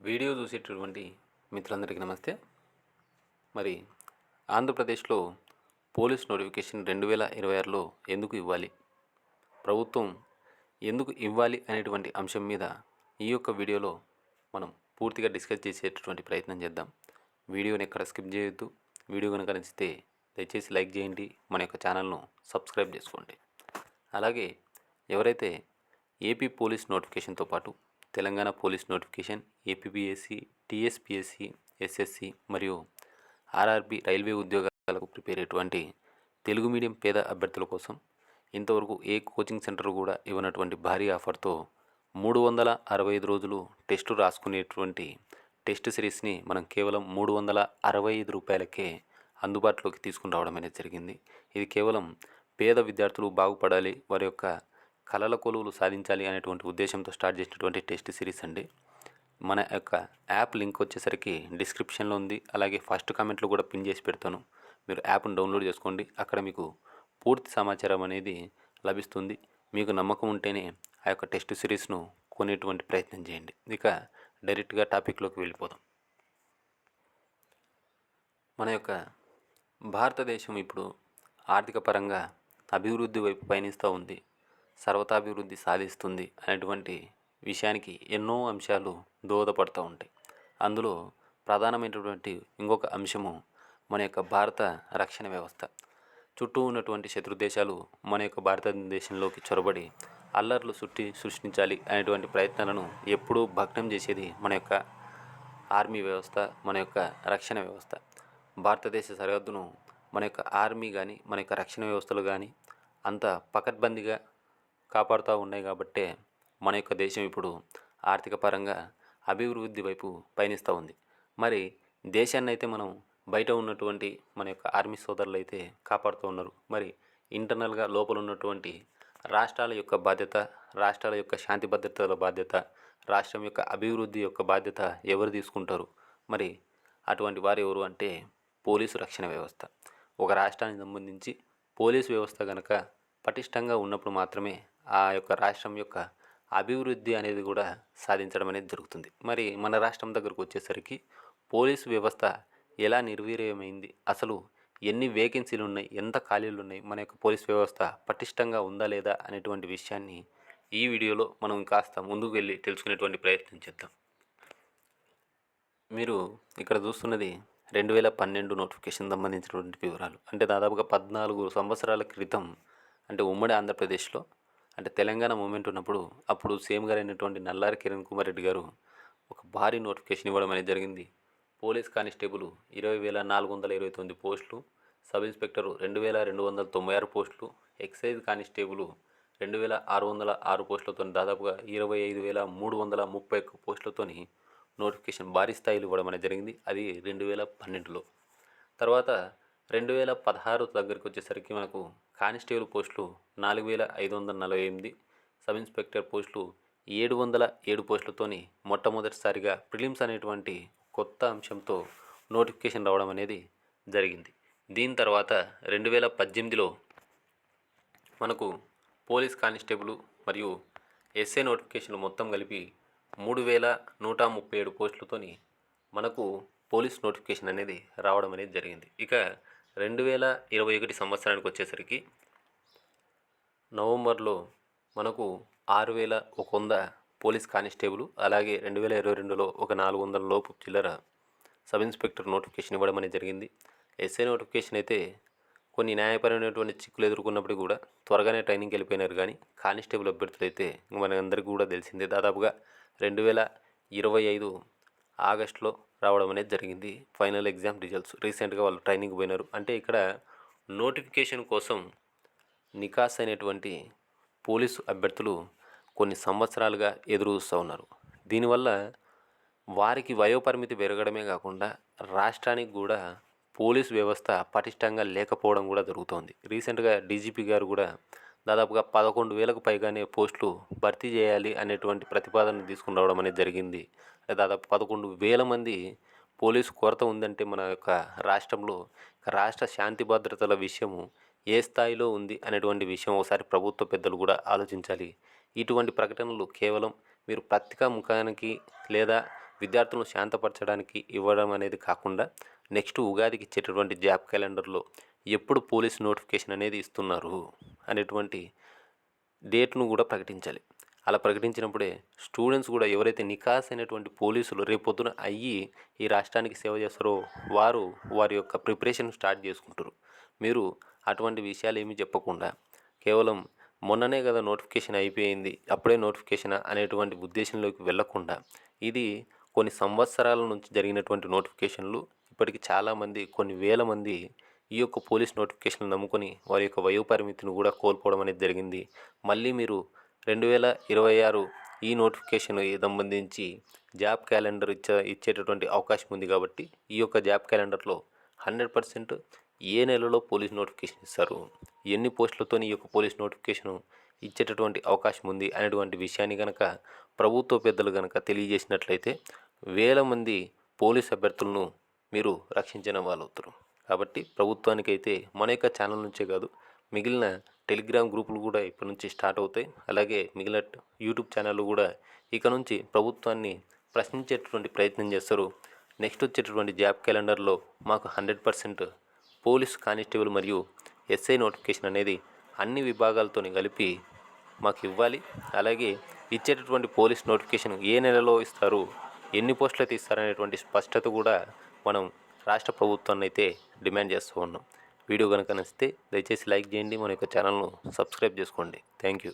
Video చూసేటటువంటి మిత్రులందరికీ నమస్తే. మరి ఆంధ్రప్రదేశ్లో పోలీస్ నోటిఫికేషన్ 2026లో ఎందుకు ఇవ్వాలి? ప్రభుత్వం ఎందుకు ఇవ్వాలి అనేటువంటి అంశం మీద ఈ యొక్క వీడియోలో మనం పూర్తిగా డిస్కస్ చేసేటటువంటి ప్రయత్నం చేద్దాం. వీడియోని ఎక్కడ స్కిప్ చేయొద్దు. వీడియో కనుక నచ్చితే దయచేసి లైక్ చేయండి. మన యొక్క ఛానల్ను సబ్స్క్రైబ్ చేసుకోండి. అలాగే ఎవరైతే ఏపీ పోలీస్ నోటిఫికేషన్తో పాటు Telangana police notification, APPSC, TSPSC, SSC మరియు ఆర్ఆర్బి రైల్వే ఉద్యోగాలకు ప్రిపేర్ అయ్యేటువంటి తెలుగు మీడియం పేద అభ్యర్థుల కోసం ఇంతవరకు ఏ కోచింగ్ సెంటర్ కూడా ఇవ్వనటువంటి భారీ ఆఫర్తో 365 రోజులు టెస్టు రాసుకునేటువంటి టెస్ట్ సిరీస్ని మనం కేవలం 365 రూపాయలకే అందుబాటులోకి తీసుకుని రావడం అనేది జరిగింది. ఇది కేవలం పేద విద్యార్థులు బాగుపడాలి, వారి యొక్క కలల కొలువులు సాధించాలి అనేటువంటి ఉద్దేశంతో స్టార్ట్ చేసినటువంటి టెస్ట్ సిరీస్ అండి. మన యొక్క యాప్ లింక్ వచ్చేసరికి డిస్క్రిప్షన్లో ఉంది. అలాగే ఫస్ట్ కామెంట్లో కూడా పిన్ చేసి పెడతాను. మీరు యాప్ను డౌన్లోడ్ చేసుకోండి. అక్కడ మీకు పూర్తి సమాచారం అనేది లభిస్తుంది. మీకు నమ్మకం ఉంటేనే ఆ యొక్క టెస్ట్ సిరీస్ను కొనేటువంటి ప్రయత్నం చేయండి. ఇక డైరెక్ట్గా టాపిక్లోకి వెళ్ళిపోదాం. మన యొక్క భారతదేశం ఇప్పుడు ఆర్థిక పరంగా అభివృద్ధి వైపు పయనిస్తూ ఉంది, సర్వతాభివృద్ధి సాధిస్తుంది అనేటువంటి విషయానికి ఎన్నో అంశాలు దోహదపడుతూ ఉంటాయి. అందులో ప్రధానమైనటువంటి ఇంకొక అంశము మన యొక్క భారత రక్షణ వ్యవస్థ. చుట్టూ ఉన్నటువంటి శత్రు దేశాలు మన యొక్క భారతదేశంలోకి చొరబడి అల్లర్లు సృష్టించాలి అనేటువంటి ప్రయత్నాలను ఎప్పుడూ భగ్నం చేసేది మన యొక్క ఆర్మీ వ్యవస్థ, మన యొక్క రక్షణ వ్యవస్థ. భారతదేశ సరిహద్దును మన యొక్క ఆర్మీ కానీ మన యొక్క రక్షణ వ్యవస్థలు కానీ అంత పకడ్బందీగా కాపాడుతూ ఉన్నాయి కాబట్టే మన యొక్క దేశం ఇప్పుడు ఆర్థిక పరంగా అభివృద్ధి వైపు పయనిస్తూ ఉంది. మరి దేశాన్ని అయితే మనం బయట ఉన్నటువంటి మన యొక్క ఆర్మీ సోదరులు అయితే కాపాడుతూ ఉన్నారు. మరి ఇంటర్నల్గా లోపల ఉన్నటువంటి రాష్ట్రాల యొక్క బాధ్యత, రాష్ట్రాల యొక్క శాంతి భద్రతల బాధ్యత, రాష్ట్రం యొక్క అభివృద్ధి యొక్క బాధ్యత ఎవరు తీసుకుంటారు? మరి అటువంటి వారు ఎవరు అంటే పోలీసు రక్షణ వ్యవస్థ. ఒక రాష్ట్రానికి సంబంధించి పోలీసు వ్యవస్థ కనుక పటిష్టంగా ఉన్నప్పుడు మాత్రమే ఆ యొక్క రాష్ట్రం యొక్క అభివృద్ధి అనేది కూడా సాధించడం అనేది జరుగుతుంది. మరి మన రాష్ట్రం దగ్గరకు వచ్చేసరికి పోలీసు వ్యవస్థ ఎలా నిర్వీర్యమైంది, అసలు ఎన్ని వేకెన్సీలు ఉన్నాయి, ఎంత ఖాళీలు ఉన్నాయి, మన యొక్క పోలీస్ వ్యవస్థ పటిష్టంగా ఉందా లేదా అనేటువంటి విషయాన్ని ఈ వీడియోలో మనం కాస్త ముందుకు వెళ్ళి తెలుసుకునేటువంటి ప్రయత్నం చేద్దాం. మీరు ఇక్కడ చూస్తున్నది 2012 నోటిఫికేషన్ సంబంధించినటువంటి వివరాలు. అంటే దాదాపుగా 14 సంవత్సరాల క్రితం, అంటే ఉమ్మడి ఆంధ్రప్రదేశ్లో అంటే తెలంగాణ మూమెంట్ ఉన్నప్పుడు అప్పుడు సీఎం గారు అయినటువంటి నల్లారి కిరణ్ కుమార్ రెడ్డి గారు ఒక భారీ నోటిఫికేషన్ ఇవ్వడం అనేది జరిగింది. పోలీస్ కానిస్టేబుల్ 20,429 పోస్టులు, సబ్ ఇన్స్పెక్టర్ 2,296 పోస్టులు, ఎక్సైజ్ కానిస్టేబుల్ 2,606 పోస్టులతో దాదాపుగా 25,331 పోస్టులతోని నోటిఫికేషన్ భారీ స్థాయిలో ఇవ్వడం అనేది జరిగింది. అది 2012లో. తర్వాత 2016 దగ్గరికి వచ్చేసరికి మనకు కానిస్టేబుల్ పోస్టులు 4,548, సబ్ ఇన్స్పెక్టర్ పోస్టులు 707 పోస్టులతోని మొట్టమొదటిసారిగా ప్రిలిమ్స్ అనేటువంటి కొత్త అంశంతో నోటిఫికేషన్ రావడం అనేది జరిగింది. దీని తర్వాత 2018లో మనకు పోలీస్ కానిస్టేబుల్ మరియు ఎస్ఏ నోటిఫికేషన్లు మొత్తం కలిపి 3,137 పోస్టులతోని మనకు పోలీస్ నోటిఫికేషన్ అనేది రావడం అనేది జరిగింది. ఇక 2021 సంవత్సరానికి వచ్చేసరికి నవంబర్లో మనకు 6,100 పోలీస్ కానిస్టేబుల్, అలాగే 2022లో ఒక 400 లోపు చిల్లర సబ్ ఇన్స్పెక్టర్ నోటిఫికేషన్ ఇవ్వడం అనేది జరిగింది. ఎస్ఐ నోటిఫికేషన్ అయితే కొన్ని న్యాయపరమైనటువంటి చిక్కులు ఎదుర్కొన్నప్పుడు కూడా త్వరగానే ట్రైనింగ్కి వెళ్ళిపోయినారు. కానీ కానిస్టేబుల్ అభ్యర్థులు అయితే మనందరికీ కూడా తెలిసిందే, దాదాపుగా 2025 ఆగస్టులో రావడం అనేది జరిగింది. ఫైనల్ ఎగ్జామ్ రిజల్ట్స్ రీసెంట్గా వాళ్ళు ట్రైనింగ్ పోయినారు. అంటే ఇక్కడ నోటిఫికేషన్ కోసం నికాస్ అయినటువంటి పోలీసు అభ్యర్థులు కొన్ని సంవత్సరాలుగా ఎదురు చూస్తూ ఉన్నారు. దీనివల్ల వారికి వయోపరిమితి పెరగడమే కాకుండా రాష్ట్రానికి కూడా పోలీసు వ్యవస్థ పటిష్టంగా లేకపోవడం కూడా జరుగుతోంది. రీసెంట్గా డీజీపీ గారు కూడా దాదాపుగా 11,000కు పైగానే పోస్టులు భర్తీ చేయాలి అనేటువంటి ప్రతిపాదన తీసుకుని రావడం అనేది జరిగింది. దాదాపు 11,000 మంది పోలీసు కొరత ఉందంటే మన యొక్క రాష్ట్రంలో రాష్ట్ర శాంతి భద్రతల విషయము ఏ స్థాయిలో ఉంది అనేటువంటి విషయం ఒకసారి ప్రభుత్వ పెద్దలు కూడా ఆలోచించాలి. ఇటువంటి ప్రకటనలు కేవలం మీరు పత్రికా ముఖానికి లేదా విద్యార్థులను శాంతపరచడానికి ఇవ్వడం అనేది కాకుండా నెక్స్ట్ ఉగాదికి ఇచ్చేటటువంటి జాబ్ క్యాలెండర్లో ఎప్పుడు పోలీస్ నోటిఫికేషన్ అనేది ఇస్తున్నారు అనేటువంటి డేట్ను కూడా ప్రకటించాలి. అలా ప్రకటించినప్పుడే స్టూడెంట్స్ కూడా ఎవరైతే నికాస్ అయినటువంటి పోలీసులు రేపొద్దున అయ్యి ఈ రాష్ట్రానికి సేవ చేస్తారో వారి యొక్క ప్రిపరేషన్ స్టార్ట్ చేసుకుంటారు. మీరు అటువంటి విషయాలు ఏమీ చెప్పకుండా కేవలం మొన్ననే కదా నోటిఫికేషన్ అయిపోయింది, అప్పుడే నోటిఫికేషన్ అనేటువంటి ఉద్దేశంలోకి వెళ్ళకుండా ఇది కొన్ని సంవత్సరాల నుంచి జరిగినటువంటి నోటిఫికేషన్లు. ఇప్పటికి చాలామంది కొన్ని వేల మంది ఈ యొక్క పోలీస్ నోటిఫికేషన్లు నమ్ముకొని వారి యొక్క వయోపరిమితిని కూడా కోల్పోవడం అనేది జరిగింది. మళ్ళీ మీరు 2026 ఈ నోటిఫికేషన్ సంబంధించి జాబ్ క్యాలెండర్ ఇచ్చేటటువంటి అవకాశం ఉంది. కాబట్టి ఈ యొక్క జాబ్ క్యాలెండర్లో 100% ఏ నెలలో పోలీస్ నోటిఫికేషన్ ఇస్తారు, ఎన్ని పోస్టులతో ఈ యొక్క పోలీస్ నోటిఫికేషన్ ఇచ్చేటటువంటి అవకాశం ఉంది అనేటువంటి విషయాన్ని కనుక ప్రభుత్వ పెద్దలు కనుక తెలియజేసినట్లయితే వేల మంది పోలీస్ అభ్యర్థులను మీరు రక్షించిన వాళ్ళు అవుతారు. కాబట్టి ప్రభుత్వానికైతే మన యొక్క ఛానల్ నుంచే కాదు, మిగిలిన టెలిగ్రామ్ గ్రూపులు కూడా ఇప్పటి నుంచి స్టార్ట్ అవుతాయి. అలాగే మిగిలిన యూట్యూబ్ ఛానళ్ళు కూడా ఇక నుంచి ప్రభుత్వాన్ని ప్రశ్నించేటటువంటి ప్రయత్నం చేస్తారు. నెక్స్ట్ వచ్చేటటువంటి జాబ్ క్యాలెండర్లో మాకు 100% పోలీస్ కానిస్టేబుల్ మరియు ఎస్ఐ నోటిఫికేషన్ అనేది అన్ని విభాగాలతో కలిపి మాకు ఇవ్వాలి. అలాగే ఇచ్చేటటువంటి పోలీస్ నోటిఫికేషన్ ఏ నెలలో ఇస్తారు, ఎన్ని పోస్టులు అయితే ఇస్తారనేటువంటి స్పష్టత కూడా మనం రాష్ట్ర ప్రభుత్వాన్ని అయితే డిమాండ్ చేస్తూ ఉన్నాం. వీడియో కనుక నచ్చితే దయచేసి లైక్ చేయండి, మన యొక్క ఛానల్ను సబ్స్క్రైబ్ చేసుకోండి. Thank you.